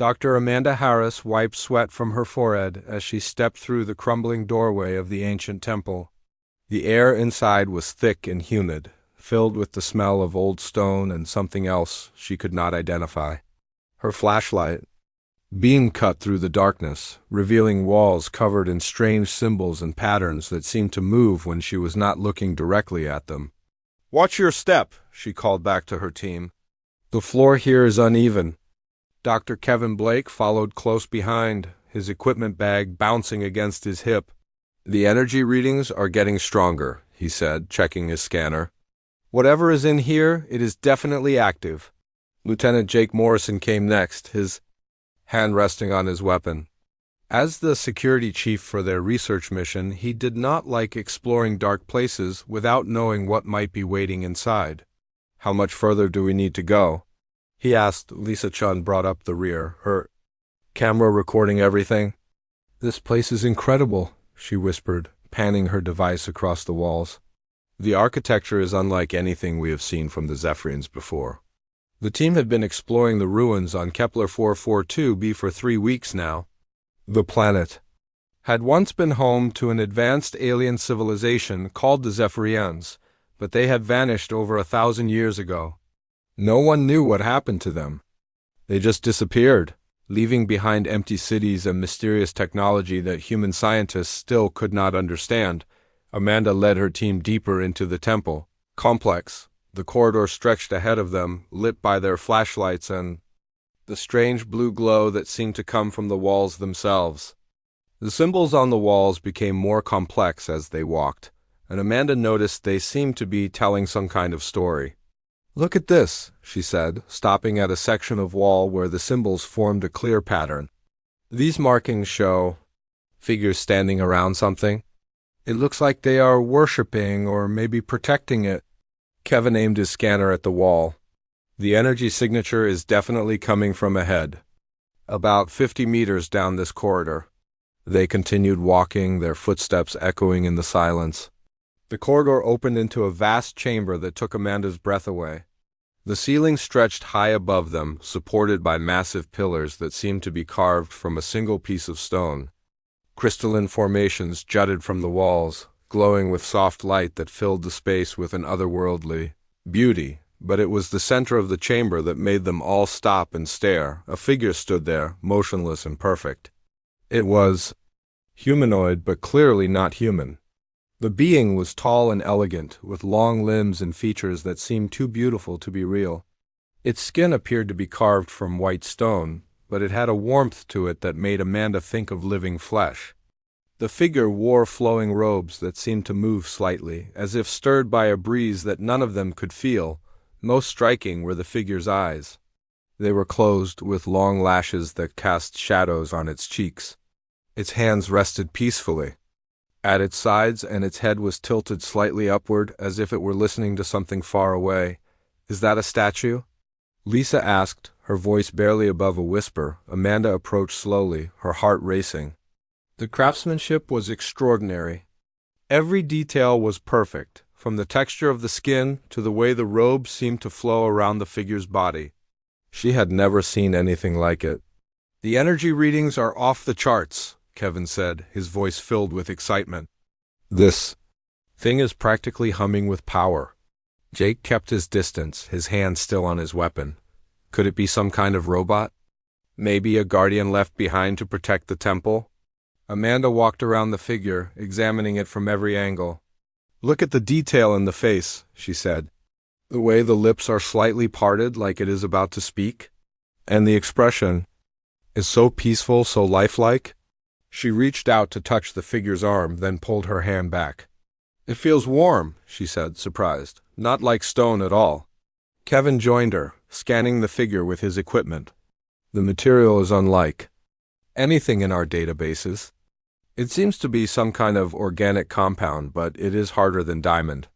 Dr. Amanda Harris wiped sweat from her forehead as she stepped through the crumbling doorway of the ancient temple. The air inside was thick and humid, filled with the smell of old stone and something else she could not identify. Her flashlight beam cut through the darkness, revealing walls covered in strange symbols and patterns that seemed to move when she was not looking directly at them. "Watch your step," she called back to her team. "The floor here is uneven." Dr. Kevin Blake followed close behind, his equipment bag bouncing against his hip. "The energy readings are getting stronger," he said, checking his scanner. "Whatever is in here, it is definitely active." Lieutenant Jake Morrison came next, his hand resting on his weapon. As the security chief for their research mission, he did not like exploring dark places without knowing what might be waiting inside. "How much further do we need to go?" he asked. Lisa Chun brought up the rear, her camera recording everything. "This place is incredible," she whispered, panning her device across the walls. "The architecture is unlike anything we have seen from the Zephyrians before." The team had been exploring the ruins on Kepler 442b for 3 weeks now. The planet had once been home to an advanced alien civilization called the Zephyrians, but they had vanished over 1,000 years ago. No one knew what happened to them. They just disappeared, leaving behind empty cities and mysterious technology that human scientists still could not understand. Amanda led her team deeper into the temple complex. The corridor stretched ahead of them, lit by their flashlights and the strange blue glow that seemed to come from the walls themselves. The symbols on the walls became more complex as they walked, and Amanda noticed they seemed to be telling some kind of story. "Look at this," she said, stopping at a section of wall where the symbols formed a clear pattern. "These markings show figures standing around something. It looks like they are worshipping or maybe protecting it." Kevin aimed his scanner at the wall. "The energy signature is definitely coming from ahead, about 50 meters down this corridor." They continued walking, their footsteps echoing in the silence. The corridor opened into a vast chamber that took Amanda's breath away. The ceiling stretched high above them, supported by massive pillars that seemed to be carved from a single piece of stone. Crystalline formations jutted from the walls, glowing with soft light that filled the space with an otherworldly beauty. But it was the center of the chamber that made them all stop and stare. A figure stood there, motionless and perfect. It was humanoid, but clearly not human. The being was tall and elegant, with long limbs and features that seemed too beautiful to be real. Its skin appeared to be carved from white stone, but it had a warmth to it that made Amanda think of living flesh. The figure wore flowing robes that seemed to move slightly, as if stirred by a breeze that none of them could feel. Most striking were the figure's eyes. They were closed, with long lashes that cast shadows on its cheeks. Its hands rested peacefully at its sides, and its head was tilted slightly upward, as if it were listening to something far away. "Is that a statue?" Lisa asked, her voice barely above a whisper. Amanda approached slowly, her heart racing. The craftsmanship was extraordinary. Every detail was perfect, from the texture of the skin to the way the robe seemed to flow around the figure's body. She had never seen anything like it. "The energy readings are off the charts," Kevin said, his voice filled with excitement. "This thing is practically humming with power." Jake kept his distance, his hand still on his weapon. Could it be some kind of robot? Maybe a guardian left behind to protect the temple? Amanda walked around the figure, examining it from every angle. "Look at the detail in the face," she said. "The way the lips are slightly parted like it is about to speak. And the expression is so peaceful, so lifelike." She reached out to touch the figure's arm, then pulled her hand back. "It feels warm," she said, surprised. "Not like stone at all." Kevin joined her, scanning the figure with his equipment. "The material is unlike anything in our databases. It seems to be some kind of organic compound, but it is harder than diamond.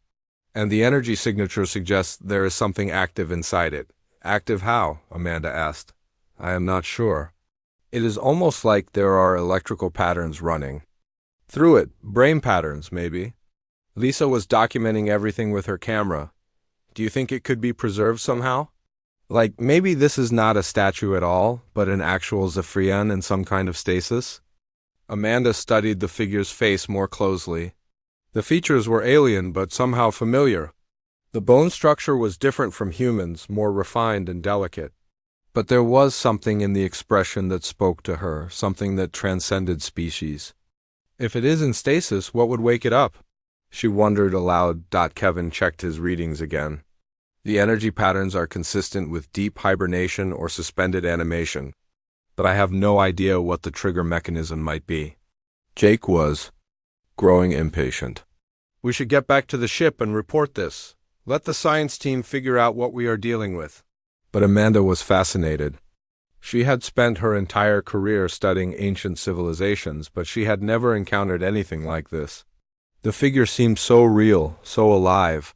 And the energy signature suggests there is something active inside it." "Active how?" Amanda asked. "I am not sure. It is almost like there are electrical patterns running through it, brain patterns, maybe." Lisa was documenting everything with her camera. "Do you think it could be preserved somehow?" Like, maybe this is not a statue at all, but an actual Zephyrian in some kind of stasis? Amanda studied the figure's face more closely. The features were alien, but somehow familiar. The bone structure was different from humans, more refined and delicate. But there was something in the expression that spoke to her, something that transcended species. If it is in stasis, what would wake it up? She wondered aloud. Kevin checked his readings again. The energy patterns are consistent with deep hibernation or suspended animation, but I have no idea what the trigger mechanism might be. Jake was growing impatient. We should get back to the ship and report this. Let the science team figure out what we are dealing with. But Amanda was fascinated. She had spent her entire career studying ancient civilizations, but she had never encountered anything like this. The figure seemed so real, so alive.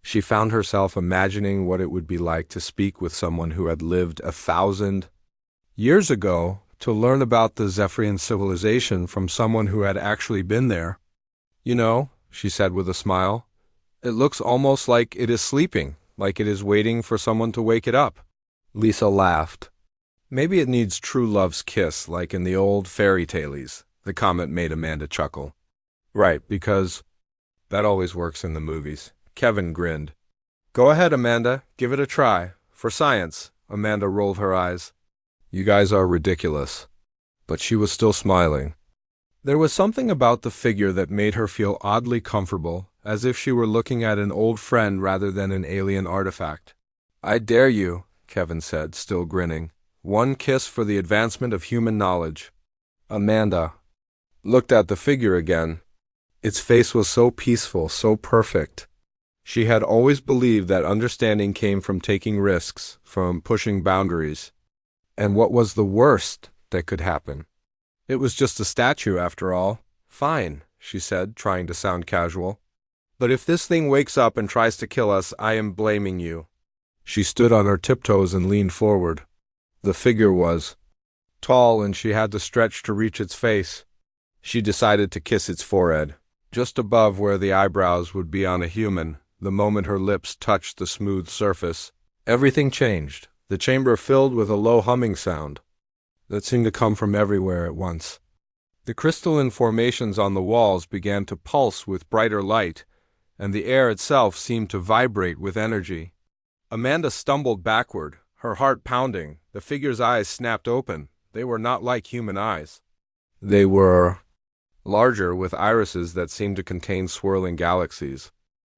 She found herself imagining what it would be like to speak with someone who had lived 1,000 years ago, to learn about the Zephyrian civilization from someone who had actually been there. You know, she said with a smile, it looks almost like it is sleeping, like it is waiting for someone to wake it up. Lisa laughed. Maybe it needs true love's kiss, like in the old fairy tales. The comment made Amanda chuckle. Right, because that always works in the movies. Kevin grinned. Go ahead, Amanda, give it a try. For science. Amanda rolled her eyes. You guys are ridiculous. But she was still smiling. There was something about the figure that made her feel oddly comfortable, as if she were looking at an old friend rather than an alien artifact. I dare you, Kevin said, still grinning. One kiss for the advancement of human knowledge. Amanda looked at the figure again. Its face was so peaceful, so perfect. She had always believed that understanding came from taking risks, from pushing boundaries. And what was the worst that could happen? It was just a statue, after all. Fine, she said, trying to sound casual. But if this thing wakes up and tries to kill us, I am blaming you. She stood on her tiptoes and leaned forward. The figure was tall, and she had to stretch to reach its face. She decided to kiss its forehead, just above where the eyebrows would be on a human. The moment her lips touched the smooth surface, everything changed. The chamber filled with a low humming sound that seemed to come from everywhere at once. The crystalline formations on the walls began to pulse with brighter light, and the air itself seemed to vibrate with energy. Amanda stumbled backward, her heart pounding. The figure's eyes snapped open. They were not like human eyes. They were larger, with irises that seemed to contain swirling galaxies.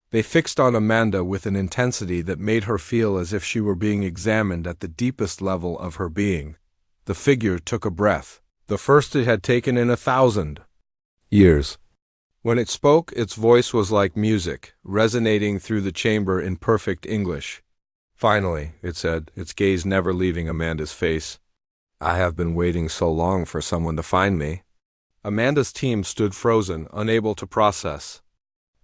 They fixed on Amanda with an intensity that made her feel as if she were being examined at the deepest level of her being. The figure took a breath, the first it had taken in 1,000 years. When it spoke, its voice was like music, resonating through the chamber in perfect English. Finally, it said, its gaze never leaving Amanda's face. I have been waiting so long for someone to find me. Amanda's team stood frozen, unable to process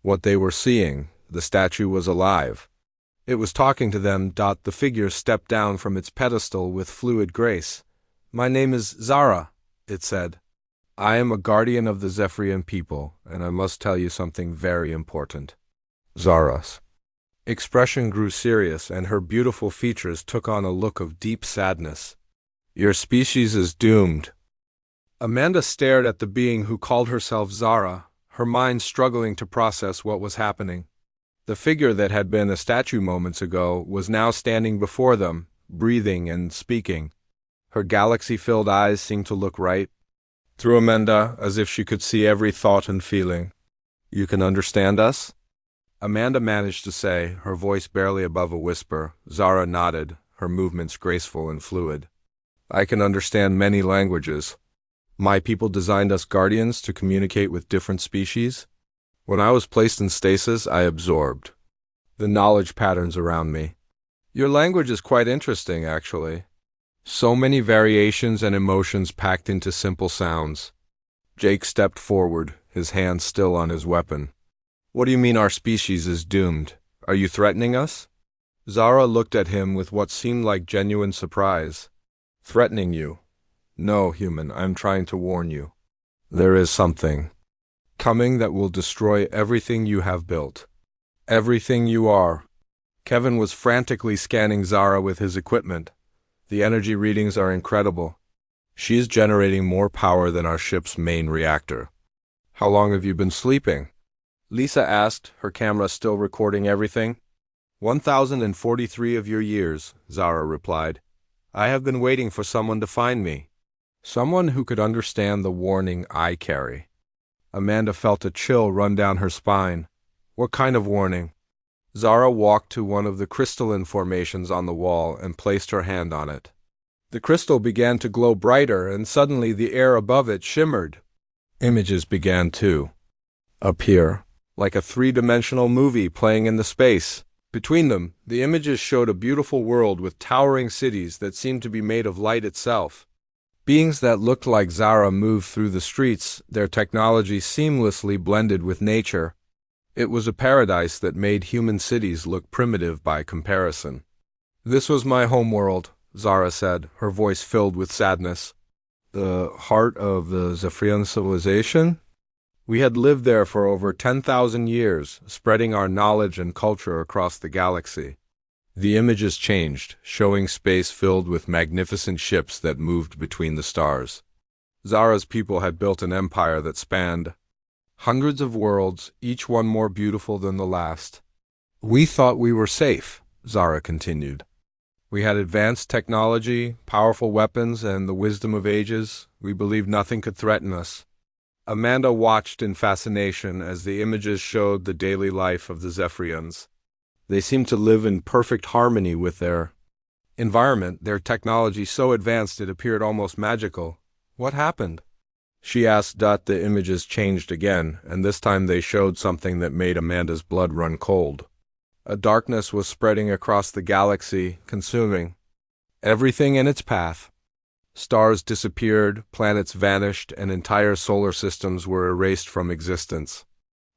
what they were seeing. The statue was alive. It was talking to them. The figure stepped down from its pedestal with fluid grace. My name is Zara, it said. I am a guardian of the Zephyrian people, and I must tell you something very important. Zara's expression grew serious, and her beautiful features took on a look of deep sadness. Your species is doomed. Amanda stared at the being who called herself Zara, her mind struggling to process what was happening. The figure that had been a statue moments ago was now standing before them, breathing and speaking. Her galaxy-filled eyes seemed to look right through Amanda, as if she could see every thought and feeling. You can understand us? Amanda managed to say, her voice barely above a whisper. Zara nodded, her movements graceful and fluid. I can understand many languages. My people designed us guardians to communicate with different species. When I was placed in stasis, I absorbed the knowledge patterns around me. Your language is quite interesting, actually. So many variations and emotions packed into simple sounds. Jake stepped forward, his hand still on his weapon. What do you mean our species is doomed? Are you threatening us? Zara looked at him with what seemed like genuine surprise. Threatening you? No, human, I'm trying to warn you. There is something coming that will destroy everything you have built. Everything you are. Kevin was frantically scanning Zara with his equipment. The energy readings are incredible. She is generating more power than our ship's main reactor. How long have you been sleeping? Lisa asked, her camera still recording everything. 1,043 of your years, Zara replied. I have been waiting for someone to find me. Someone who could understand the warning I carry. Amanda felt a chill run down her spine. What kind of warning? Zara walked to one of the crystalline formations on the wall and placed her hand on it. The crystal began to glow brighter, and suddenly the air above it shimmered. Images began to appear, like a three-dimensional movie playing in the space. Between them, the images showed a beautiful world with towering cities that seemed to be made of light itself. Beings that looked like Zara moved through the streets, their technology seamlessly blended with nature. It was a paradise that made human cities look primitive by comparison. This was my homeworld, Zara said, her voice filled with sadness. The heart of the Zephyrian civilization? We had lived there for over 10,000 years, spreading our knowledge and culture across the galaxy. The images changed, showing space filled with magnificent ships that moved between the stars. Zara's people had built an empire that spanned hundreds of worlds, each one more beautiful than the last. We thought we were safe, Zara continued. We had advanced technology, powerful weapons, and the wisdom of ages. We believed nothing could threaten us. Amanda watched in fascination as the images showed the daily life of the Zephyrians. They seemed to live in perfect harmony with their environment, their technology so advanced it appeared almost magical. What happened? She asked. The images changed again, and this time they showed something that made Amanda's blood run cold. A darkness was spreading across the galaxy, consuming everything in its path. Stars disappeared, planets vanished, and entire solar systems were erased from existence.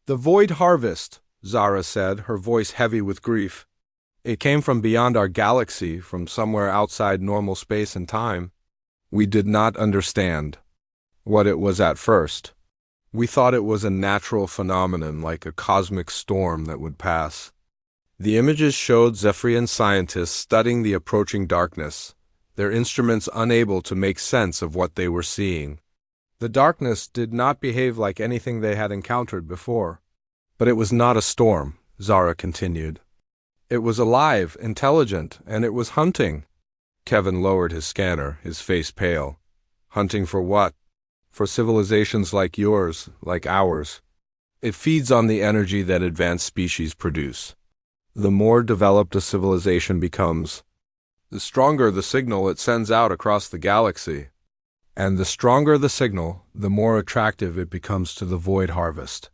The Void Harvest, Zara said, her voice heavy with grief. It came from beyond our galaxy, from somewhere outside normal space and time. We did not understand what it was at first. We thought it was a natural phenomenon, like a cosmic storm that would pass. The images showed Zephyrian scientists studying the approaching darkness, their instruments unable to make sense of what they were seeing. The darkness did not behave like anything they had encountered before. But it was not a storm, Zara continued. It was alive, intelligent, and it was hunting. Kevin lowered his scanner, his face pale. Hunting for what? For civilizations like yours, like ours. It feeds on the energy that advanced species produce. The more developed a civilization becomes, the stronger the signal it sends out across the galaxy. And the stronger the signal, the more attractive it becomes to the Void Harvest.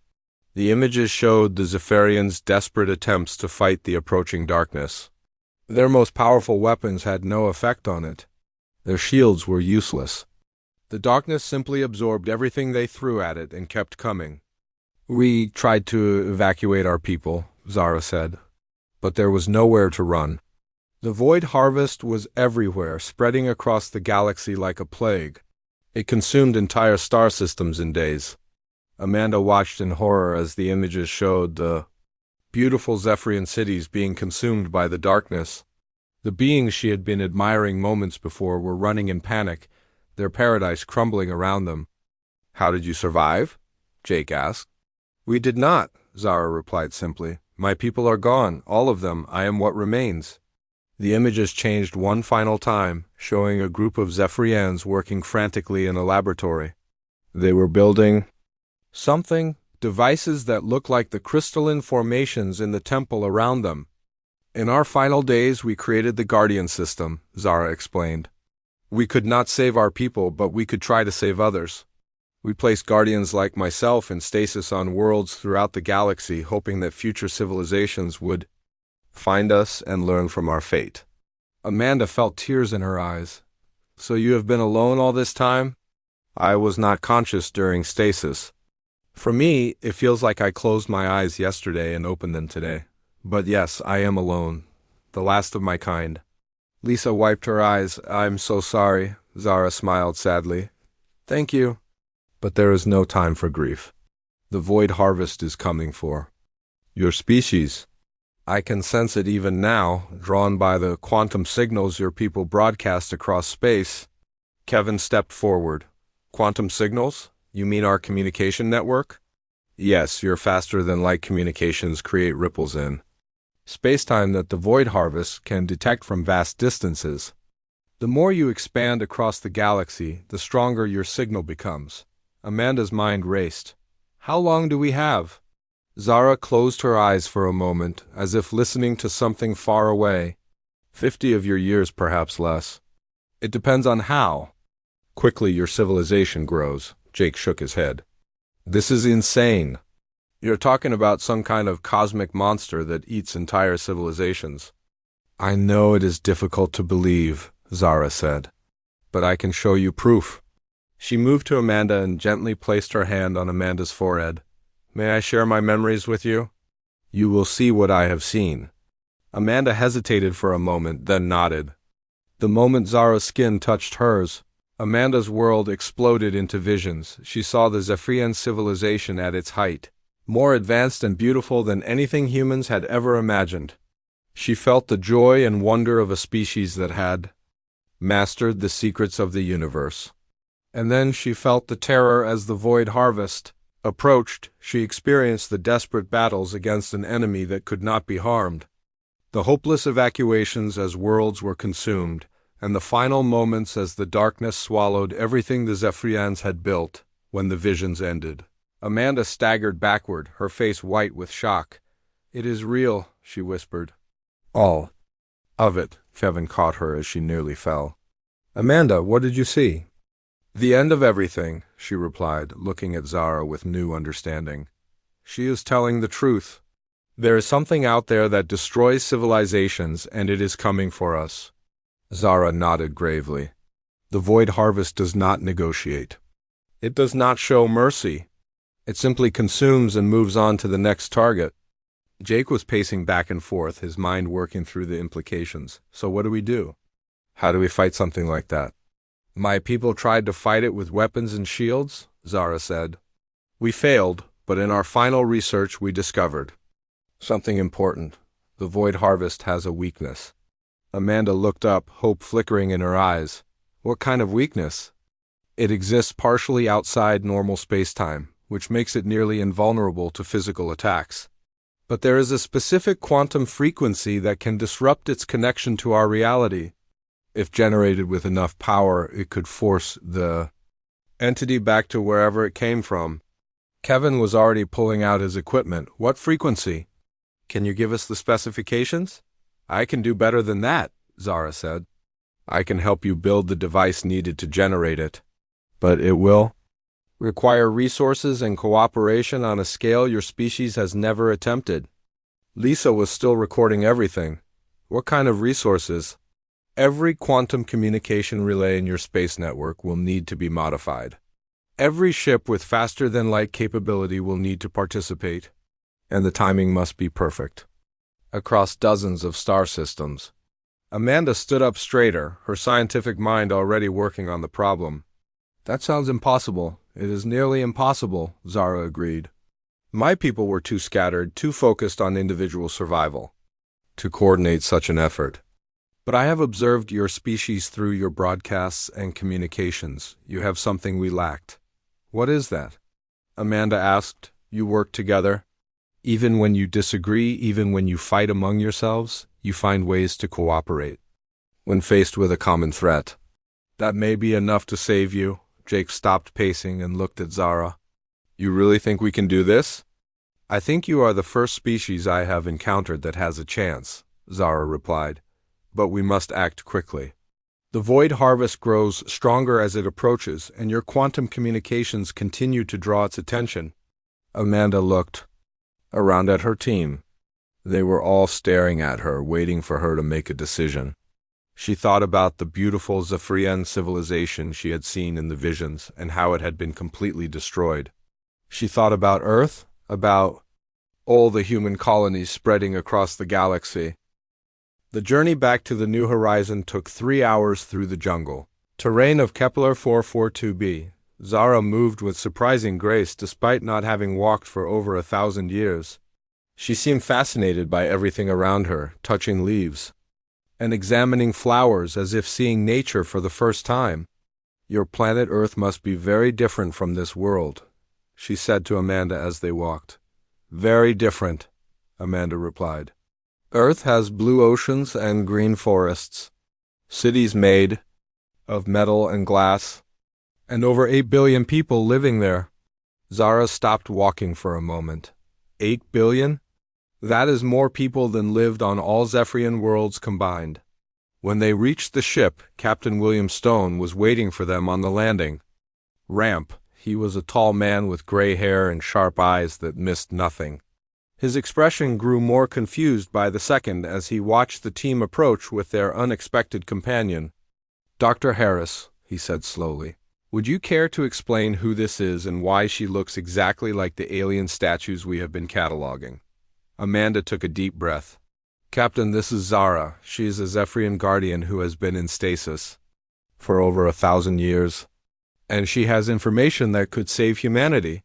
The images showed the Zephyrians' desperate attempts to fight the approaching darkness. Their most powerful weapons had no effect on it. Their shields were useless. The darkness simply absorbed everything they threw at it and kept coming. We tried to evacuate our people, Zara said, but there was nowhere to run. The Void Harvest was everywhere, spreading across the galaxy like a plague. It consumed entire star systems in days. Amanda watched in horror as the images showed the beautiful Zephyrian cities being consumed by the darkness. The beings she had been admiring moments before were running in panic, their paradise crumbling around them. How did you survive? Jake asked. We did not, Zara replied simply. My people are gone, all of them. I am what remains. The images changed one final time, showing a group of Zephyrians working frantically in a laboratory. They were building something, devices that looked like the crystalline formations in the temple around them. In our final days, we created the Guardian system, Zara explained. We could not save our people, but we could try to save others. We placed Guardians like myself in stasis on worlds throughout the galaxy, hoping that future civilizations would find us and learn from our fate. Amanda felt tears in her eyes. So you have been alone all this time? I was not conscious during stasis. For me, it feels like I closed my eyes yesterday and opened them today. But yes, I am alone, the last of my kind. Lisa wiped her eyes. I'm so sorry, Zara smiled sadly. Thank you. But there is no time for grief. The Void Harvest is coming for your species. I can sense it even now, drawn by the quantum signals your people broadcast across space. Kevin stepped forward. Quantum signals? You mean our communication network? Yes, your faster-than-light communications create ripples in spacetime that the Void Harvest can detect from vast distances. The more you expand across the galaxy, the stronger your signal becomes. Amanda's mind raced. How long do we have? Zara closed her eyes for a moment, as if listening to something far away. 50 of your years, perhaps less. It depends on how quickly your civilization grows. Jake shook his head. This is insane. You're talking about some kind of cosmic monster that eats entire civilizations. I know it is difficult to believe, Zara said, but I can show you proof. She moved to Amanda and gently placed her hand on Amanda's forehead. May I share my memories with you? You will see what I have seen. Amanda hesitated for a moment, then nodded. The moment Zara's skin touched hers, Amanda's world exploded into visions. She saw the Zephyrian civilization at its height, more advanced and beautiful than anything humans had ever imagined. She felt the joy and wonder of a species that had mastered the secrets of the universe. And then she felt the terror as the Void Harvest approached. She experienced the desperate battles against an enemy that could not be harmed, the hopeless evacuations as worlds were consumed, and the final moments as the darkness swallowed everything the Zephyrians had built. When the visions ended, Amanda staggered backward, her face white with shock. It is real, she whispered. All of it. Kevin caught her as she nearly fell. Amanda, what did you see? The end of everything, she replied, looking at Zara with new understanding. She is telling the truth. There is something out there that destroys civilizations, and it is coming for us. Zara nodded gravely. The Void Harvest does not negotiate. It does not show mercy. It simply consumes and moves on to the next target. Jake was pacing back and forth, his mind working through the implications. So what do we do? How do we fight something like that? My people tried to fight it with weapons and shields, Zara said. We failed, but in our final research we discovered something important. The Void Harvest has a weakness. Amanda looked up, hope flickering in her eyes. What kind of weakness? It exists partially outside normal spacetime, which makes it nearly invulnerable to physical attacks. But there is a specific quantum frequency that can disrupt its connection to our reality. If generated with enough power, it could force the entity back to wherever it came from. Kevin was already pulling out his equipment. What frequency? Can you give us the specifications? I can do better than that, Zara said. I can help you build the device needed to generate it. But it will require resources and cooperation on a scale your species has never attempted. Lisa was still recording everything. What kind of resources? Every quantum communication relay in your space network will need to be modified. Every ship with faster-than-light capability will need to participate, and the timing must be perfect. Across dozens of star systems. Amanda stood up straighter, her scientific mind already working on the problem. That sounds impossible. It is nearly impossible, Zara agreed. My people were too scattered, too focused on individual survival to coordinate such an effort. But I have observed your species through your broadcasts and communications. You have something we lacked. What is that? Amanda asked. You work together? Even when you disagree, even when you fight among yourselves, you find ways to cooperate. When faced with a common threat. That may be enough to save you. Jake stopped pacing and looked at Zara. You really think we can do this? I think you are the first species I have encountered that has a chance, Zara replied. But we must act quickly. The Void Harvest grows stronger as it approaches, and your quantum communications continue to draw its attention. Amanda looked around at her team. They were all staring at her, waiting for her to make a decision. She thought about the beautiful Zephyrian civilization she had seen in the visions and how it had been completely destroyed. She thought about Earth, about all the human colonies spreading across the galaxy. The journey back to the New Horizon took 3 hours through the jungle. Terrain of Kepler 442b. Zara moved with surprising grace despite not having walked for over 1,000 years. She seemed fascinated by everything around her, touching leaves and examining flowers as if seeing nature for the first time. "Your planet Earth must be very different from this world," she said to Amanda as they walked. "Very different," Amanda replied. "Earth has blue oceans and green forests, cities made of metal and glass, and over 8 billion people living there." Zara stopped walking for a moment. 8 billion? That is more people than lived on all Zephyrian worlds combined. When they reached the ship, Captain William Stone was waiting for them on the landing ramp. He was a tall man with gray hair and sharp eyes that missed nothing. His expression grew more confused by the second as he watched the team approach with their unexpected companion. "Dr. Harris," he said slowly, "would you care to explain who this is and why she looks exactly like the alien statues we have been cataloging?" Amanda took a deep breath. "Captain, this is Zara. She is a Zephyrian guardian who has been in stasis for over 1,000 years, and she has information that could save humanity."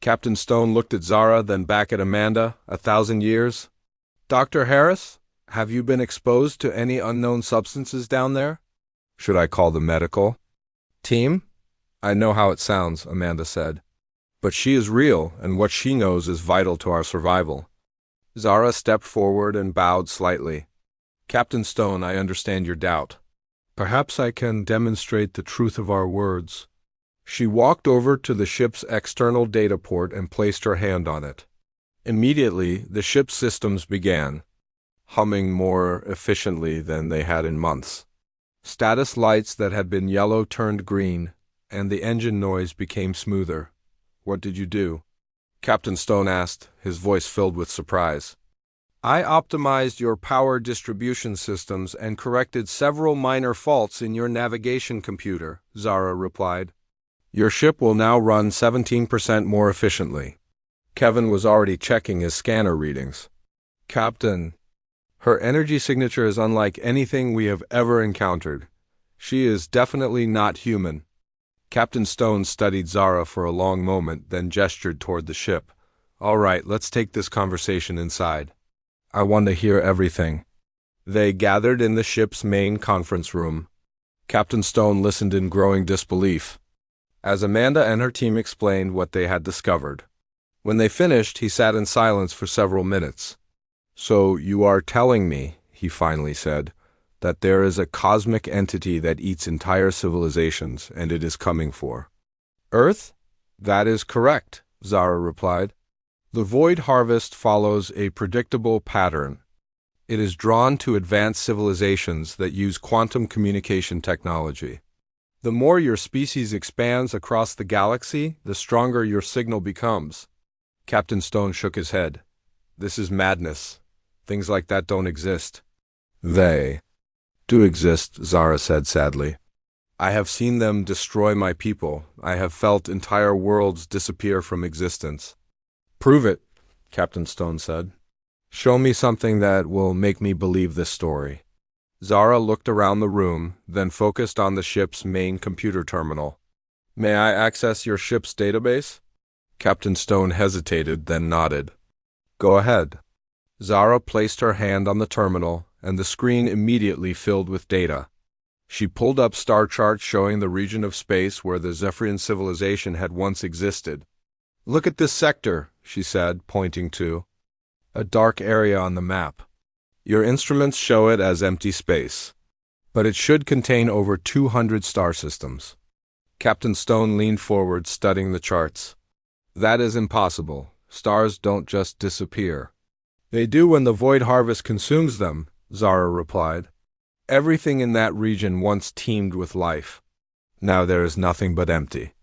Captain Stone looked at Zara, then back at Amanda. 1,000 years? "Dr. Harris, have you been exposed to any unknown substances down there?" "Should I call the medical team?" "I know how it sounds," Amanda said. "But she is real, and what she knows is vital to our survival." Zara stepped forward and bowed slightly. "Captain Stone, I understand your doubt. Perhaps I can demonstrate the truth of our words." She walked over to the ship's external data port and placed her hand on it. Immediately, the ship's systems began, humming more efficiently than they had in months. Status lights that had been yellow turned green, and the engine noise became smoother. "What did you do?" Captain Stone asked, his voice filled with surprise. "I optimized your power distribution systems and corrected several minor faults in your navigation computer," Zara replied. "Your ship will now run 17% more efficiently." Kevin was already checking his scanner readings. "Captain, her energy signature is unlike anything we have ever encountered. She is definitely not human." Captain Stone studied Zara for a long moment, then gestured toward the ship. "All right, let's take this conversation inside. I want to hear everything." They gathered in the ship's main conference room. Captain Stone listened in growing disbelief as Amanda and her team explained what they had discovered. When they finished, he sat in silence for several minutes. "So you are telling me," he finally said, "that there is a cosmic entity that eats entire civilizations, and it is coming for Earth?" "That is correct," Zara replied. "The Void Harvest follows a predictable pattern. It is drawn to advanced civilizations that use quantum communication technology. The more your species expands across the galaxy, the stronger your signal becomes." Captain Stone shook his head. "This is madness. Things like that don't exist." "They do exist," Zara said sadly. "I have seen them destroy my people. I have felt entire worlds disappear from existence." "Prove it," Captain Stone said. "Show me something that will make me believe this story." Zara looked around the room, then focused on the ship's main computer terminal. "May I access your ship's database?" Captain Stone hesitated, then nodded. "Go ahead." Zara placed her hand on the terminal, and the screen immediately filled with data. She pulled up star charts showing the region of space where the Zephyrian civilization had once existed. "Look at this sector," she said, pointing to a dark area on the map. "Your instruments show it as empty space, but it should contain over 200 star systems." Captain Stone leaned forward, studying the charts. "That is impossible. Stars don't just disappear." "They do when the Void Harvest consumes them," Zara replied. "Everything in that region once teemed with life. Now there is nothing but empty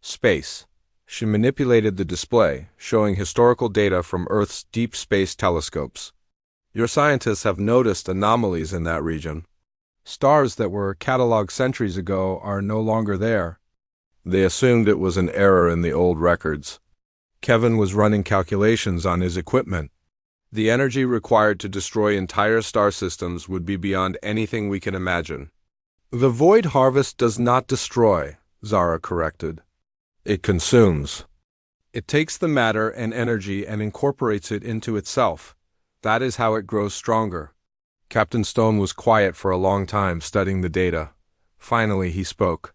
space." She manipulated the display, showing historical data from Earth's deep space telescopes. "Your scientists have noticed anomalies in that region. Stars that were cataloged centuries ago are no longer there. They assumed it was an error in the old records." Kevin was running calculations on his equipment. "The energy required to destroy entire star systems would be beyond anything we can imagine." "The Void Harvest does not destroy," Zara corrected. "It consumes." It takes the matter and energy and incorporates it into itself. That is how it grows stronger. Captain Stone was quiet for a long time, studying the data. Finally, he spoke.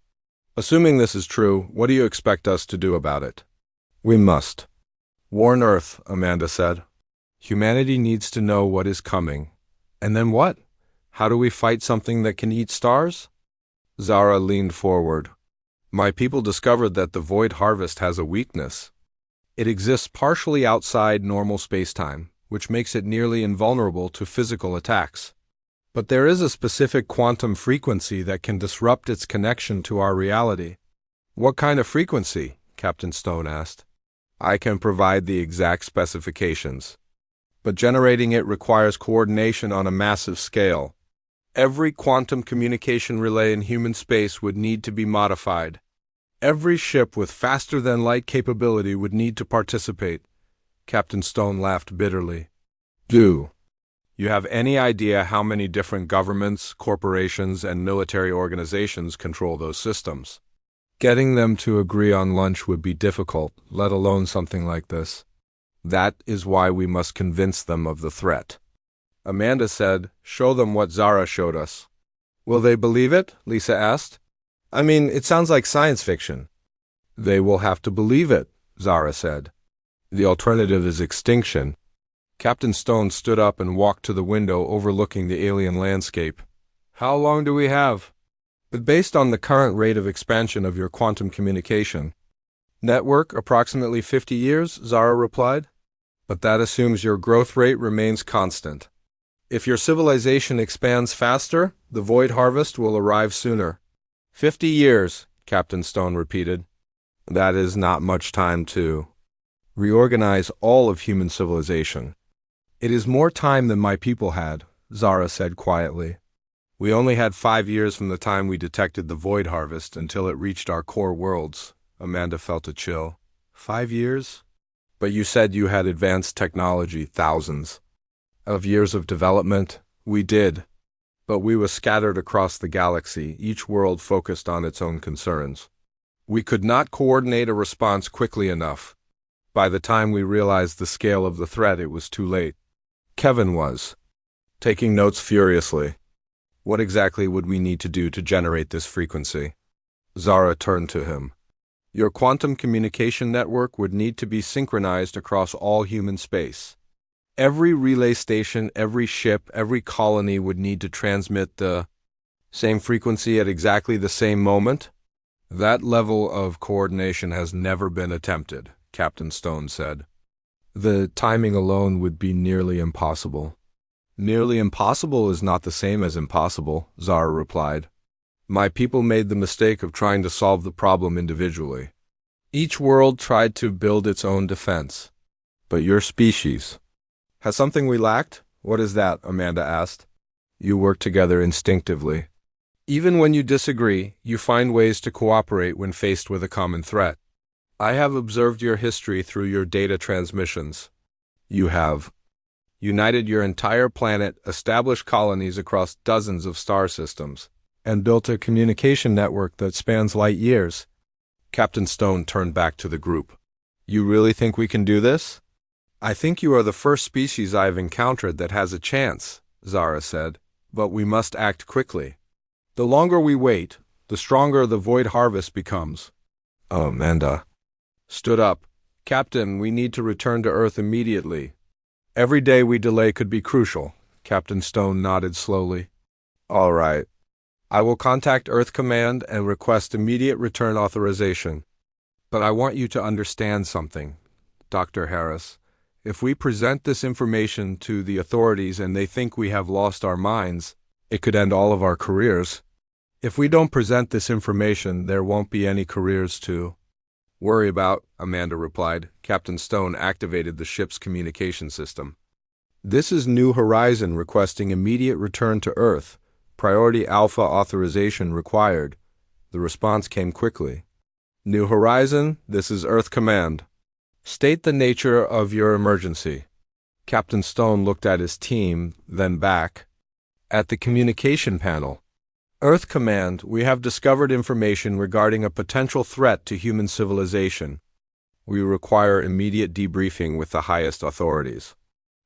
Assuming this is true, what do you expect us to do about it? We must warn Earth, Amanda said. Humanity needs to know what is coming. And then what? How do we fight something that can eat stars? Zara leaned forward. My people discovered that the Void Harvest has a weakness. It exists partially outside normal spacetime, which makes it nearly invulnerable to physical attacks. But there is a specific quantum frequency that can disrupt its connection to our reality. What kind of frequency? Captain Stone asked. I can provide the exact specifications. But generating it requires coordination on a massive scale. Every quantum communication relay in human space would need to be modified. Every ship with faster-than-light capability would need to participate. Captain Stone laughed bitterly. Do you have any idea how many different governments, corporations, and military organizations control those systems? Getting them to agree on lunch would be difficult, let alone something like this. That is why we must convince them of the threat. Amanda said, show them what Zara showed us. Will they believe it? Lisa asked. I mean, it sounds like science fiction. They will have to believe it, Zara said. The alternative is extinction. Captain Stone stood up and walked to the window overlooking the alien landscape. How long do we have? But based on the current rate of expansion of your quantum communication network, approximately 50 years, Zara replied. But that assumes your growth rate remains constant. If your civilization expands faster, the Void Harvest will arrive sooner. 50 years, Captain Stone repeated. That is not much time to reorganize all of human civilization. It is more time than my people had, Zara said quietly. We only had 5 years from the time we detected the Void Harvest until it reached our core worlds. Amanda felt a chill. 5 years? But you said you had advanced technology, thousands of years of development. We did. But we were scattered across the galaxy, each world focused on its own concerns. We could not coordinate a response quickly enough. By the time we realized the scale of the threat, it was too late. Kevin was taking notes furiously. What exactly would we need to do to generate this frequency? Zara turned to him. Your quantum communication network would need to be synchronized across all human space. Every relay station, every ship, every colony would need to transmit the same frequency at exactly the same moment. That level of coordination has never been attempted, Captain Stone said. The timing alone would be nearly impossible. Nearly impossible is not the same as impossible, Zara replied. My people made the mistake of trying to solve the problem individually. Each world tried to build its own defense. But your species has something we lacked? What is that? Amanda asked. You work together instinctively. Even when you disagree, you find ways to cooperate when faced with a common threat. I have observed your history through your data transmissions. You have united your entire planet, established colonies across dozens of star systems, and built a communication network that spans light years. Captain Stone turned back to the group. You really think we can do this? I think you are the first species I have encountered that has a chance, Zara said, but we must act quickly. The longer we wait, the stronger the Void Harvest becomes. Amanda stood up. Captain, we need to return to Earth immediately. Every day we delay could be crucial. Captain Stone nodded slowly. All right. I will contact Earth Command and request immediate return authorization. But I want you to understand something, Dr. Harris. If we present this information to the authorities and they think we have lost our minds, it could end all of our careers. If we don't present this information, there won't be any careers to worry about, Amanda replied. Captain Stone activated the ship's communication system. This is New Horizon requesting immediate return to Earth. Priority Alpha authorization required. The response came quickly. New Horizon, this is Earth Command. State the nature of your emergency. Captain Stone looked at his team, then back at the communication panel. Earth Command, we have discovered information regarding a potential threat to human civilization. We require immediate debriefing with the highest authorities.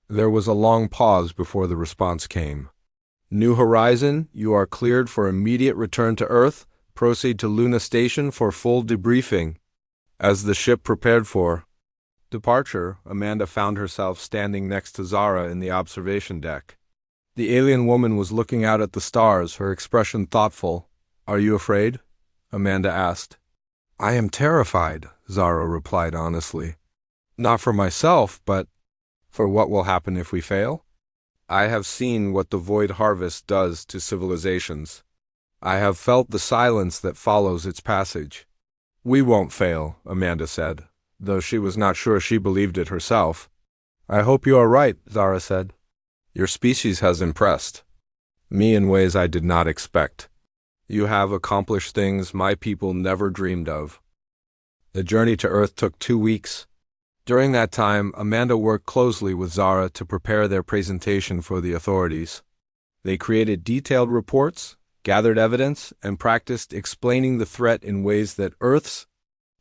There was a long pause before the response came. New Horizon, you are cleared for immediate return to Earth. Proceed to Luna Station for full debriefing. As the ship prepared for departure, Amanda found herself standing next to Zara in the observation deck. The alien woman was looking out at the stars, her expression thoughtful. "Are you afraid?" Amanda asked. "I am terrified," Zara replied honestly. "Not for myself, but for what will happen if we fail? I have seen what the Void Harvest does to civilizations. I have felt the silence that follows its passage." "We won't fail," Amanda said, though she was not sure she believed it herself. "I hope you are right," Zara said. "Your species has impressed me in ways I did not expect. You have accomplished things my people never dreamed of." The journey to Earth took 2 weeks. During that time, Amanda worked closely with Zara to prepare their presentation for the authorities. They created detailed reports, gathered evidence, and practiced explaining the threat in ways that Earth's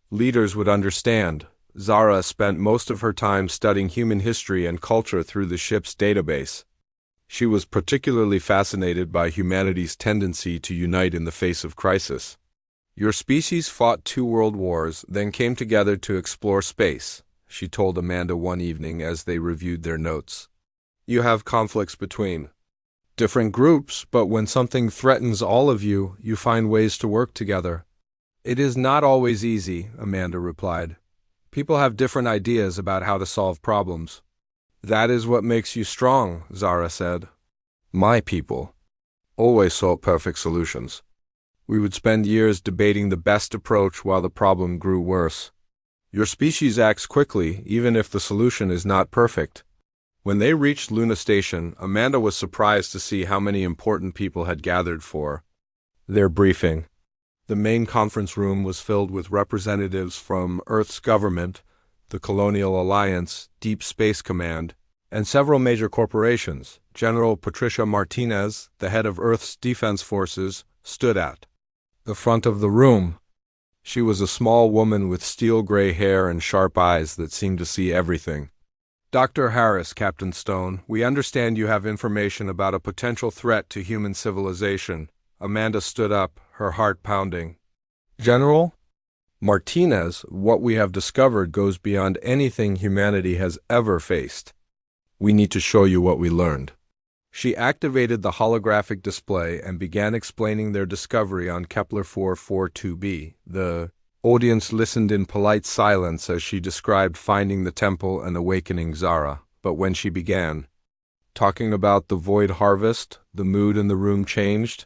leaders would understand. Zara spent most of her time studying human history and culture through the ship's database. She was particularly fascinated by humanity's tendency to unite in the face of crisis. "Your species fought 2 world wars, then came together to explore space," she told Amanda one evening as they reviewed their notes. "You have conflicts between different groups, but when something threatens all of you, you find ways to work together." "It is not always easy," Amanda replied. "People have different ideas about how to solve problems." "That is what makes you strong," Zara said. "My people always sought perfect solutions. We would spend years debating the best approach while the problem grew worse. Your species acts quickly, even if the solution is not perfect." When they reached Luna Station, Amanda was surprised to see how many important people had gathered for their briefing. The main conference room was filled with representatives from Earth's government, the Colonial Alliance, Deep Space Command, and several major corporations. General Patricia Martinez, the head of Earth's defense forces, stood at the front of the room. She was a small woman with steel-gray hair and sharp eyes that seemed to see everything. "Dr. Harris, Captain Stone, we understand you have information about a potential threat to human civilization." Amanda stood up, her heart pounding. "General Martinez, what we have discovered goes beyond anything humanity has ever faced. We need to show you what we learned." She activated the holographic display and began explaining their discovery on Kepler 442b. The audience listened in polite silence as she described finding the temple and awakening Zara. But when she began talking about the Void Harvest, the mood in the room changed.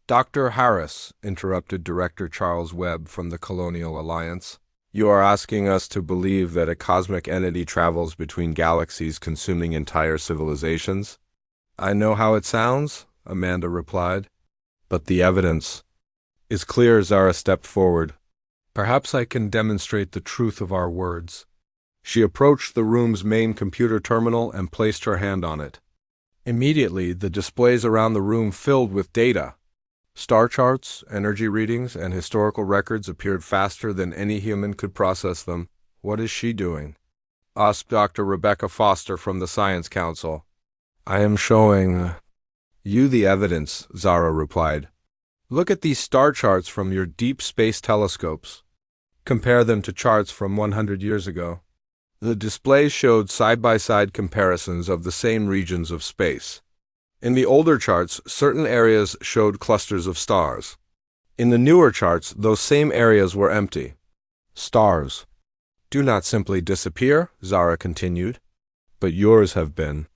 "Dr. Harris," interrupted Director Charles Webb from the Colonial Alliance, "you are asking us to believe that a cosmic entity travels between galaxies, consuming entire civilizations?" "I know how it sounds," Amanda replied, "but the evidence is clear." Zara stepped forward. "Perhaps I can demonstrate the truth of our words." She approached the room's main computer terminal and placed her hand on it. Immediately, the displays around the room filled with data. Star charts, energy readings, and historical records appeared faster than any human could process them. "What is she doing?" asked Dr. Rebecca Foster from the Science Council. "I am showing you the evidence," Zara replied. "Look at these star charts from your deep space telescopes. Compare them to charts from 100 years ago." The displays showed side-by-side comparisons of the same regions of space. In the older charts, certain areas showed clusters of stars. In the newer charts, those same areas were empty. "Stars do not simply disappear," Zara continued, "but yours have been.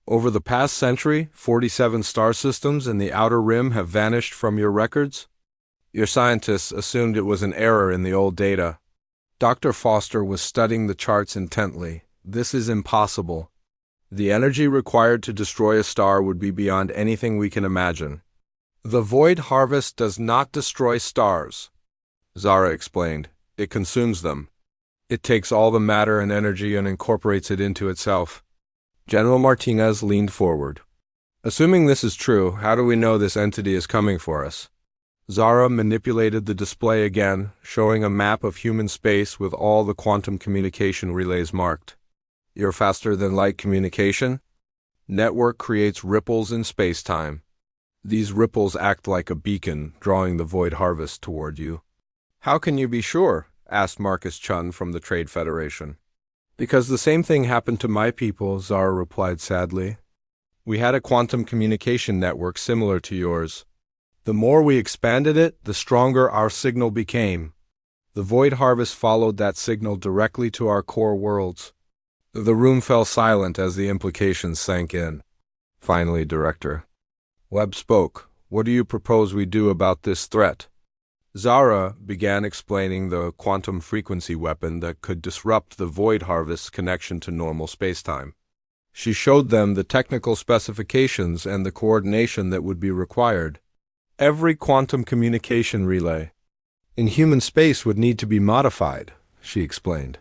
Over the past century, 47 star systems in the outer rim have vanished from your records. Your scientists assumed it was an error in the old data." Dr. Foster was studying the charts intently. "This is impossible. The energy required to destroy a star would be beyond anything we can imagine." "The Void Harvest does not destroy stars," Zara explained. "It consumes them. It takes all the matter and energy and incorporates it into itself." General Martinez leaned forward. "Assuming this is true, how do we know this entity is coming for us?" Zara manipulated the display again, showing a map of human space with all the quantum communication relays marked. Your faster-than-light communication network creates ripples in space-time. These ripples act like a beacon, drawing the void harvest toward you. How can you be sure? Asked Marcus Chun from the Trade Federation. Because the same thing happened to my people, Zara replied sadly. We had a quantum communication network similar to yours. The more we expanded it, the stronger our signal became. The void harvest followed that signal directly to our core worlds. The room fell silent as the implications sank in. Finally, Director Webb spoke. What do you propose we do about this threat? Zara began explaining the quantum frequency weapon that could disrupt the void harvest's connection to normal spacetime. She showed them the technical specifications and the coordination that would be required. Every quantum communication relay in human space would need to be modified, she explained.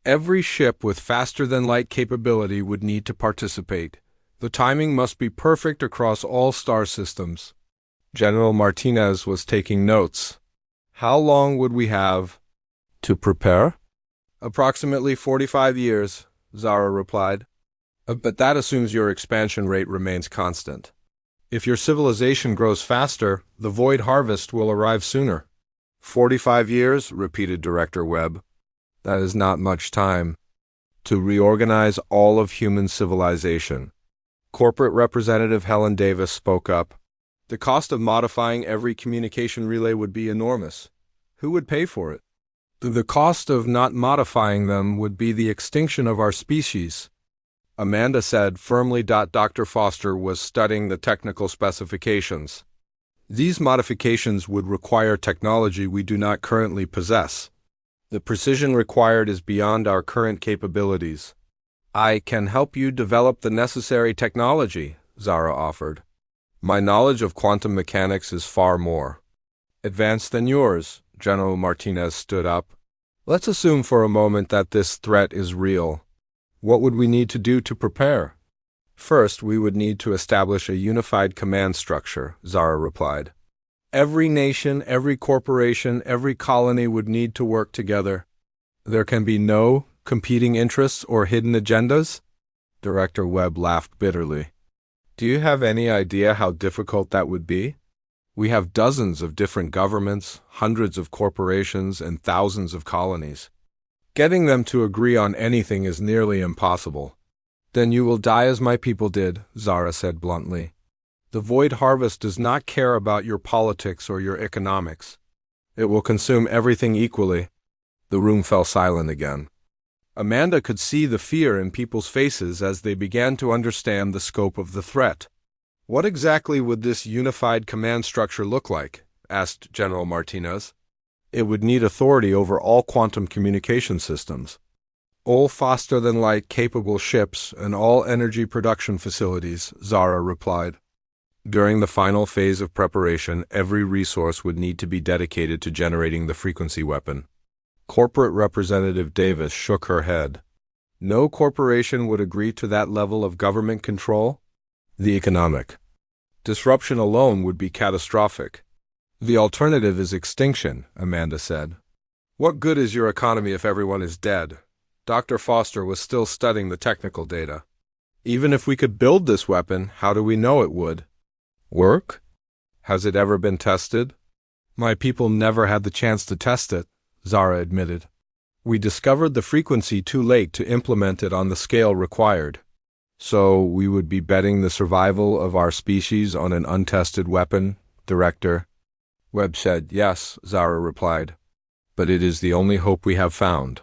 Every ship with faster-than-light capability would need to participate. The timing must be perfect across all star systems. General Martinez was taking notes. How long would we have to prepare? Approximately 45 years, Zara replied. But that assumes your expansion rate remains constant. If your civilization grows faster, the void harvest will arrive sooner. 45 years, repeated Director Webb. That is not much time to reorganize all of human civilization. Corporate Representative Helen Davis spoke up. The cost of modifying every communication relay would be enormous. Who would pay for it? The cost of not modifying them would be the extinction of our species, Amanda said firmly. Dr. Foster was studying the technical specifications. These modifications would require technology we do not currently possess. The precision required is beyond our current capabilities. I can help you develop the necessary technology, Zara offered. My knowledge of quantum mechanics is far more advanced than yours. General Martinez stood up. Let's assume for a moment that this threat is real. What would we need to do to prepare? First, we would need to establish a unified command structure, Zara replied. Every nation, every corporation, every colony would need to work together. There can be no competing interests or hidden agendas? Director Webb laughed bitterly. Do you have any idea how difficult that would be? We have dozens of different governments, hundreds of corporations, and thousands of colonies. Getting them to agree on anything is nearly impossible. Then you will die as my people did, Zara said bluntly. The void harvest does not care about your politics or your economics. It will consume everything equally. The room fell silent again. Amanda could see the fear in people's faces as they began to understand the scope of the threat. What exactly would this unified command structure look like? Asked General Martinez. It would need authority over all quantum communication systems, all faster-than-light capable ships, and all energy production facilities, Zara replied. During the final phase of preparation, every resource would need to be dedicated to generating the frequency weapon. Corporate Representative Davis shook her head. No corporation would agree to that level of government control. The economic disruption alone would be catastrophic. The alternative is extinction, Amanda said. What good is your economy if everyone is dead? Dr. Foster was still studying the technical data. Even if we could build this weapon, how do we know it would work? Has it ever been tested? My people never had the chance to test it, Zara admitted. We discovered the frequency too late to implement it on the scale required. So we would be betting the survival of our species on an untested weapon, Director Webb said. Yes, Zara replied. But it is the only hope we have found.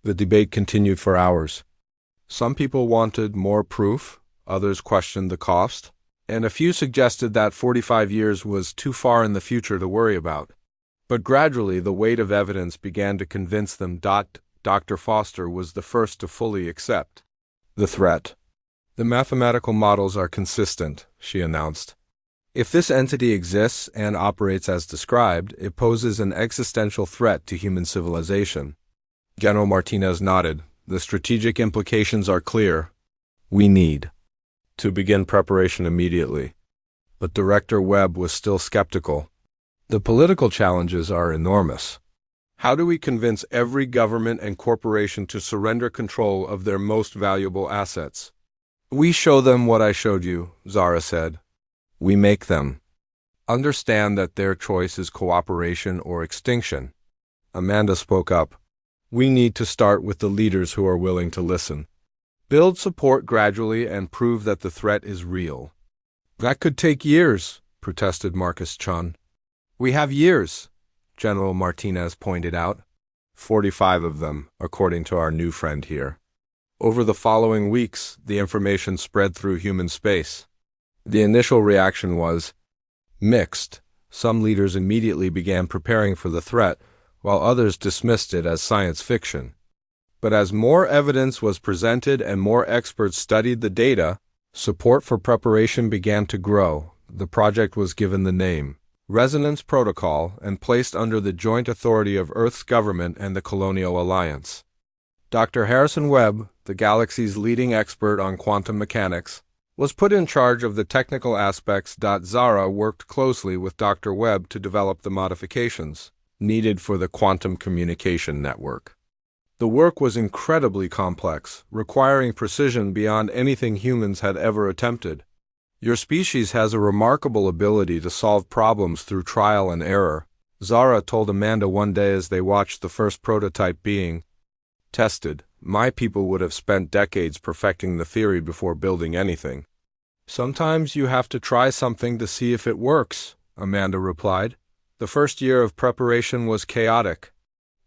The debate continued for hours. Some people wanted more proof, others questioned the cost, and a few suggested that 45 years was too far in the future to worry about. But gradually the weight of evidence began to convince them. Dr. Foster was the first to fully accept the threat. The mathematical models are consistent, she announced. If this entity exists and operates as described, it poses an existential threat to human civilization. General Martinez nodded. The strategic implications are clear. We need to begin preparation immediately. But Director Webb was still skeptical. The political challenges are enormous. How do we convince every government and corporation to surrender control of their most valuable assets? We show them what I showed you, Zara said. We make them understand that their choice is cooperation or extinction. Amanda spoke up. We need to start with the leaders who are willing to listen. Build support gradually and prove that the threat is real. That could take years, protested Marcus Chun. We have years, General Martinez pointed out. 45 of them, according to our new friend here. Over the following weeks, the information spread through human space. The initial reaction was mixed. Some leaders immediately began preparing for the threat, while others dismissed it as science fiction. But as more evidence was presented and more experts studied the data, support for preparation began to grow. The project was given the name Resonance Protocol and placed under the joint authority of Earth's government and the Colonial Alliance. Dr. Harrison Webb, the galaxy's leading expert on quantum mechanics, was put in charge of the technical aspects. Zara worked closely with Dr. Webb to develop the modifications needed for the quantum communication network. The work was incredibly complex, requiring precision beyond anything humans had ever attempted. Your species has a remarkable ability to solve problems through trial and error, Zara told Amanda one day as they watched the first prototype being tested. My people would have spent decades perfecting the theory before building anything. Sometimes you have to try something to see if it works, Amanda replied. The first year of preparation was chaotic.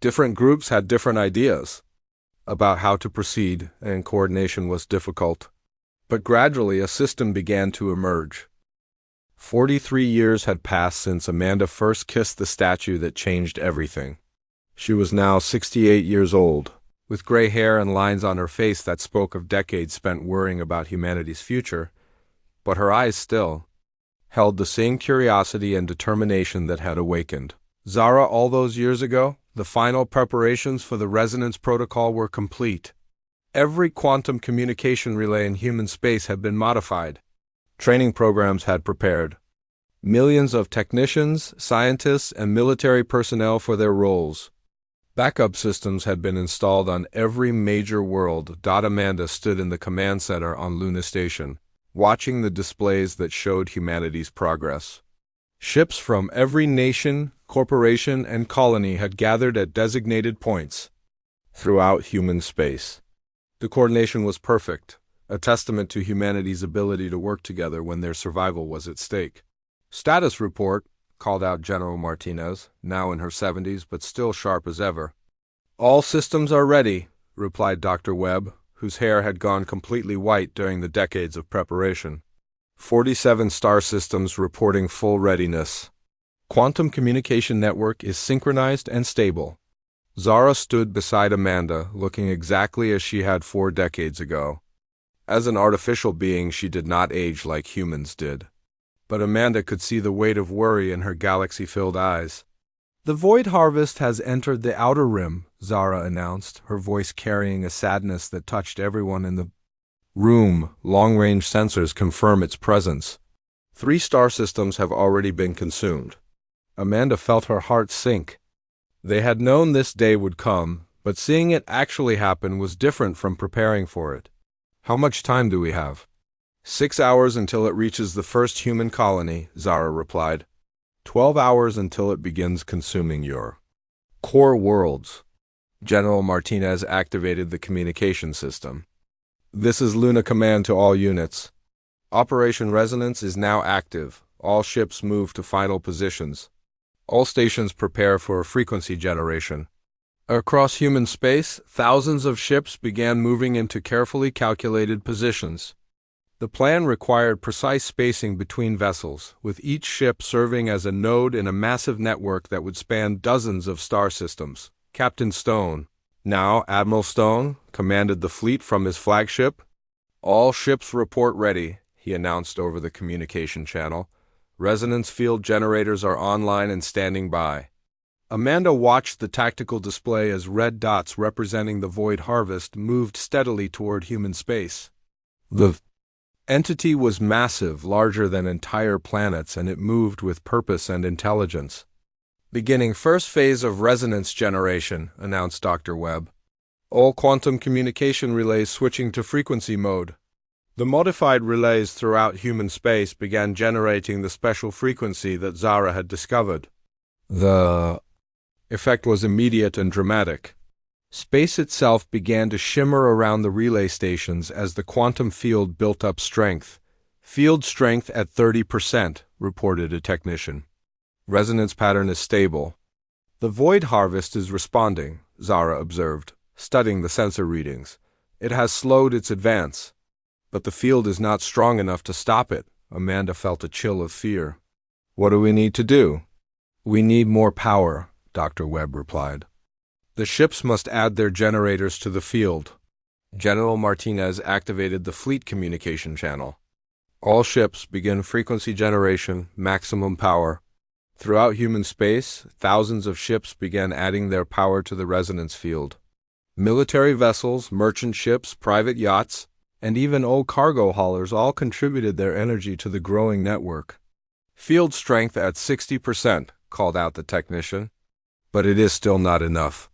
Different groups had different ideas about how to proceed, and coordination was difficult. But gradually a system began to emerge. 43 years had passed since Amanda first kissed the statue that changed everything. She was now 68 years old, with gray hair and lines on her face that spoke of decades spent worrying about humanity's future, but her eyes still held the same curiosity and determination that had awakened Zara all those years ago. The final preparations for the Resonance Protocol were complete. Every quantum communication relay in human space had been modified. Training programs had prepared millions of technicians, scientists, and military personnel for their roles. Backup systems had been installed on every major world. Amanda stood in the command center on Luna Station, watching the displays that showed humanity's progress. Ships from every nation, corporation, and colony had gathered at designated points throughout human space. The coordination was perfect, a testament to humanity's ability to work together when their survival was at stake. Status report, called out General Martinez, now in her 70s but still sharp as ever. All systems are ready, replied Dr. Webb, whose hair had gone completely white during the decades of preparation. 47 star systems reporting full readiness. Quantum communication network is synchronized and stable. Zara stood beside Amanda, looking exactly as she had 4 decades ago. As an artificial being, she did not age like humans did. But Amanda could see the weight of worry in her galaxy-filled eyes. The Void Harvest has entered the Outer Rim, Zara announced, her voice carrying a sadness that touched everyone in the room. Long-range sensors confirm its presence. 3 star systems have already been consumed. Amanda felt her heart sink. They had known this day would come, but seeing it actually happen was different from preparing for it. How much time do we have? 6 hours until it reaches the first human colony, Zara replied. 12 hours until it begins consuming your core worlds. General Martinez activated the communication system. This is Luna Command to all units. Operation Resonance is now active. All ships move to final positions. All stations prepare for a frequency generation. Across human space, thousands of ships began moving into carefully calculated positions. The plan required precise spacing between vessels, with each ship serving as a node in a massive network that would span dozens of star systems. Captain Stone, now Admiral Stone, commanded the fleet from his flagship. All ships report ready, he announced over the communication channel. Resonance field generators are online and standing by. Amanda watched the tactical display as red dots representing the Void Harvest moved steadily toward human space. The entity was massive, larger than entire planets, and it moved with purpose and intelligence. Beginning first phase of resonance generation, announced Dr. Webb. All quantum communication relays switching to frequency mode. The modified relays throughout human space began generating the special frequency that Zara had discovered. The effect was immediate and dramatic. Space itself began to shimmer around the relay stations as the quantum field built up strength. Field strength at 30%, reported a technician. Resonance pattern is stable. The void harvest is responding, Zara observed, studying the sensor readings. It has slowed its advance. But the field is not strong enough to stop it. Amanda felt a chill of fear. What do we need to do? We need more power, Dr. Webb replied. The ships must add their generators to the field. General Martinez activated the fleet communication channel. All ships begin frequency generation, maximum power. Throughout human space, thousands of ships began adding their power to the resonance field. Military vessels, merchant ships, private yachts, and even old cargo haulers all contributed their energy to the growing network. Field strength at 60%, called out the technician. But it is still not enough.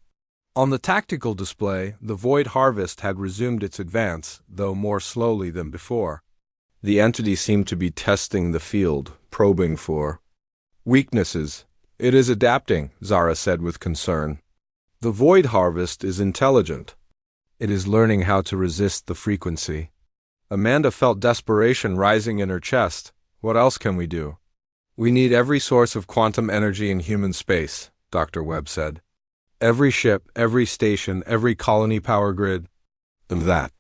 On the tactical display, the void harvest had resumed its advance, though more slowly than before. The entity seemed to be testing the field, probing for weaknesses. It is adapting, Zara said with concern. The void harvest is intelligent. It is learning how to resist the frequency. Amanda felt desperation rising in her chest. What else can we do? We need every source of quantum energy in human space, Dr. Webb said. Every ship, every station, every colony power grid. And that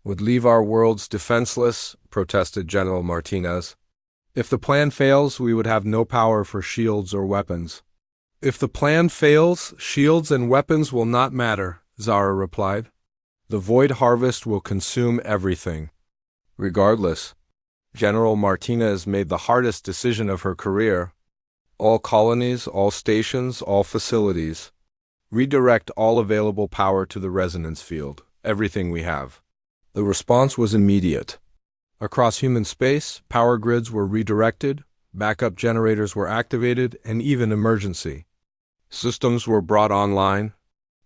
would leave our worlds defenseless, protested General Martinez. If the plan fails, we would have no power for shields or weapons. If the plan fails, shields and weapons will not matter, Zara replied. The void harvest will consume everything. Regardless, General Martinez made the hardest decision of her career. All colonies, all stations, all facilities. Redirect all available power to the resonance field, everything we have. The response was immediate. Across human space, power grids were redirected, backup generators were activated, and even emergency systems were brought online.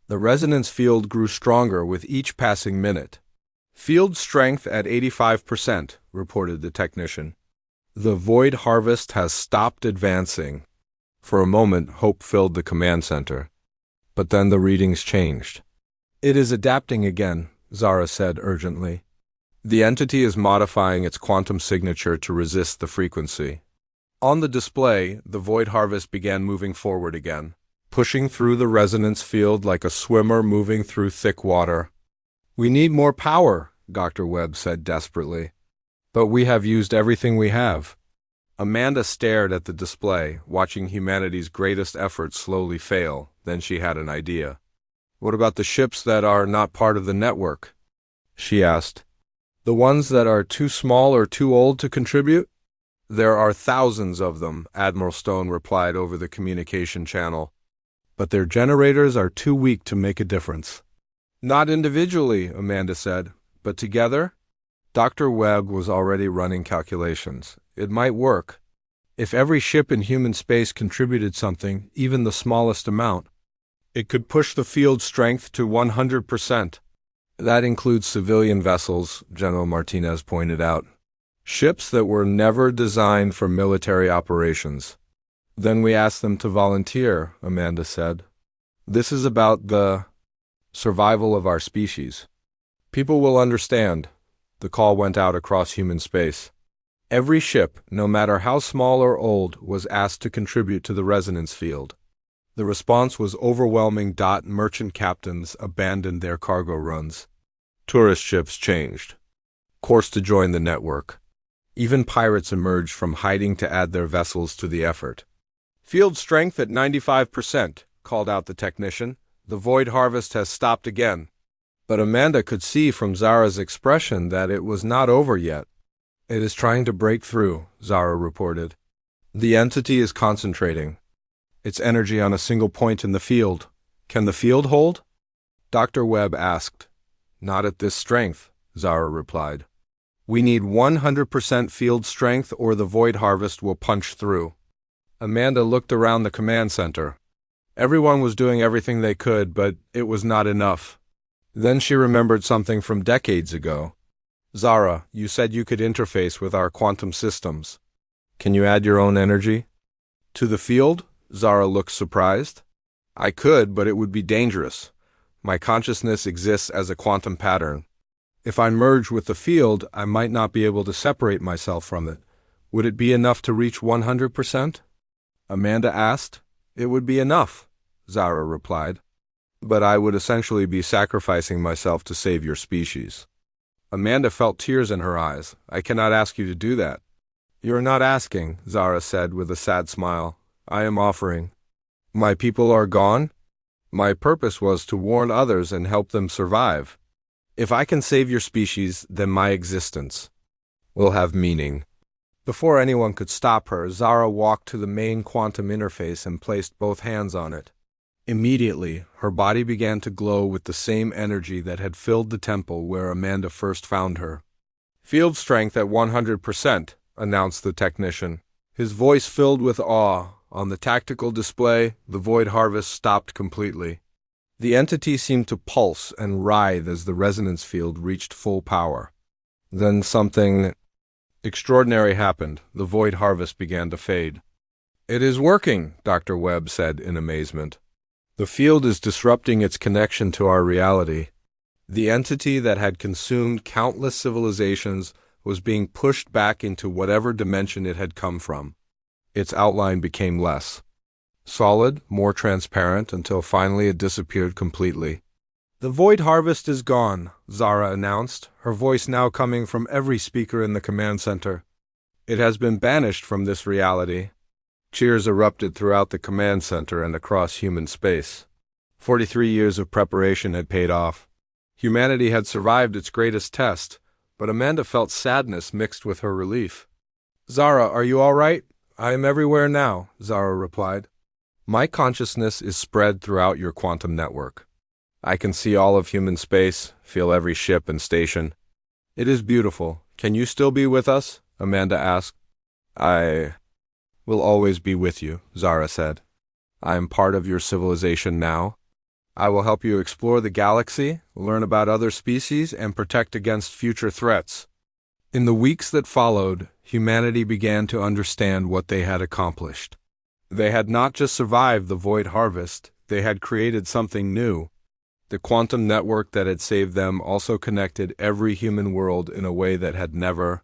The resonance field grew stronger with each passing minute. Field strength at 85%, reported the technician. The void harvest has stopped advancing. For a moment, hope filled the command center. But then the readings changed. It is adapting again, Zara said urgently. The entity is modifying its quantum signature to resist the frequency. On the display, the void harvest began moving forward again, pushing through the resonance field like a swimmer moving through thick water. We need more power, Dr. Webb said desperately. But we have used everything we have. Amanda stared at the display, watching humanity's greatest efforts slowly fail. Then she had an idea. What about the ships that are not part of the network? She asked. The ones that are too small or too old to contribute? There are thousands of them, Admiral Stone replied over the communication channel. But their generators are too weak to make a difference. Not individually, Amanda said, but together? Dr. Webb was already running calculations. It might work. If every ship in human space contributed something, even the smallest amount, it could push the field strength to 100%. That includes civilian vessels, General Martinez pointed out. Ships that were never designed for military operations. Then we asked them to volunteer, Amanda said. This is about the survival of our species. People will understand. The call went out across human space. Every ship, no matter how small or old, was asked to contribute to the resonance field. The response was overwhelming. Merchant captains abandoned their cargo runs. Tourist ships changed course to join the network. Even pirates emerged from hiding to add their vessels to the effort. Field strength at 95%, called out the technician. The void harvest has stopped again. But Amanda could see from Zara's expression that it was not over yet. It is trying to break through, Zara reported. The entity is concentrating its energy on a single point in the field. Can the field hold? Dr. Webb asked. Not at this strength, Zara replied. We need 100% field strength or the void harvest will punch through. Amanda looked around the command center. Everyone was doing everything they could, but it was not enough. Then she remembered something from decades ago. Zara, you said you could interface with our quantum systems. Can you add your own energy to the field? Zara looked surprised. I could, but it would be dangerous. My consciousness exists as a quantum pattern. If I merge with the field, I might not be able to separate myself from it. Would it be enough to reach 100%? Amanda asked. It would be enough, Zara replied. But I would essentially be sacrificing myself to save your species. Amanda felt tears in her eyes. I cannot ask you to do that. You're not asking, Zara said with a sad smile. I am offering. My people are gone? My purpose was to warn others and help them survive. If I can save your species, then my existence will have meaning. Before anyone could stop her, Zara walked to the main quantum interface and placed both hands on it. Immediately, her body began to glow with the same energy that had filled the temple where Amanda first found her. Field strength at 100%, announced the technician. His voice filled with awe. On the tactical display, the void harvest stopped completely. The entity seemed to pulse and writhe as the resonance field reached full power. Then something extraordinary happened. The void harvest began to fade. It is working, Dr. Webb said in amazement. The field is disrupting its connection to our reality. The entity that had consumed countless civilizations was being pushed back into whatever dimension it had come from. Its outline became less solid, more transparent, until finally it disappeared completely. The void harvest is gone, Zara announced, her voice now coming from every speaker in the command center. It has been banished from this reality. Cheers erupted throughout the command center and across human space. 43 years of preparation had paid off. Humanity had survived its greatest test, but Amanda felt sadness mixed with her relief. Zara, are you all right? I am everywhere now, Zara replied. My consciousness is spread throughout your quantum network. I can see all of human space, feel every ship and station. It is beautiful. Can you still be with us? Amanda asked. I will always be with you, Zara said. I am part of your civilization now. I will help you explore the galaxy, learn about other species, and protect against future threats. In the weeks that followed, humanity began to understand what they had accomplished. They had not just survived the void harvest, they had created something new. The quantum network that had saved them also connected every human world in a way that had never